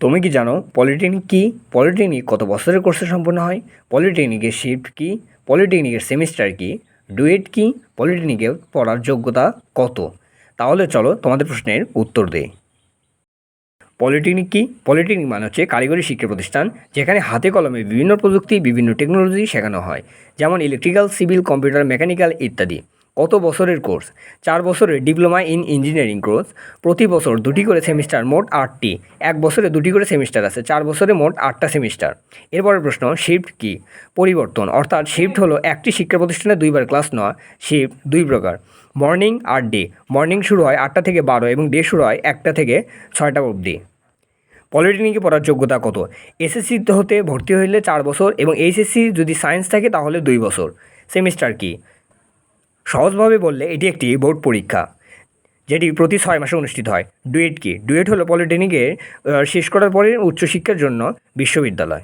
তুমি কি জানো পলিটেকনিক কী? পলিটেকনিক কত বছরের কোর্সে সম্পন্ন হয়? পলিটেকনিকের শিফট কী? পলিটেকনিকের সেমিস্টার কী? ডুয়েট কী? পলিটেকনিকে পড়ার যোগ্যতা কত? তাহলে চলো তোমাদের প্রশ্নের উত্তর দেই। পলিটেকনিক কী? পলিটেকনিক মানে হচ্ছে কারিগরি শিক্ষা প্রতিষ্ঠান, যেখানে হাতে কলমে বিভিন্ন প্রযুক্তি, বিভিন্ন টেকনোলজি শেখানো হয়, যেমন ইলেকট্রিক্যাল, সিভিল, কম্পিউটার, মেকানিক্যাল ইত্যাদি। কত বছরের কোর্স? 4 বছরের ডিপ্লোমা ইন ইঞ্জিনিয়ারিং কোর্স। প্রতি বছর 2টি করে সেমিস্টার, মোট 8টি। 1 বছরে 2টি করে সেমিস্টার আছে, 4 বছরে মোট 8টা সেমিস্টার। এরপরের প্রশ্ন, শিফট কী? পরিবর্তন, অর্থাৎ শিফট হলো একটি শিক্ষা প্রতিষ্ঠানে 2বার ক্লাস নেওয়া। শিফট 2 প্রকার: মর্নিং আর ডে। মর্নিং শুরু হয় 8টা থেকে 12 এবং ডে শুরু হয় 1টা থেকে 6টা অবধি। পলিটেকনিকে পড়ার যোগ্যতা কত? এসএসসি হতে ভর্তি হইলে 4 বছর এবং এইচএসসি যদি সায়েন্স থাকে তাহলে 2 বছর। সেমিস্টার কী? সহজভাবে বললে এটি একটি বোর্ড পরীক্ষা, যেটি প্রতি 6 মাসে অনুষ্ঠিত হয়। ডুয়েট কী? ডুয়েট হলো পলিটেকনিকের শেষ করার পরে উচ্চশিক্ষার জন্য বিশ্ববিদ্যালয়।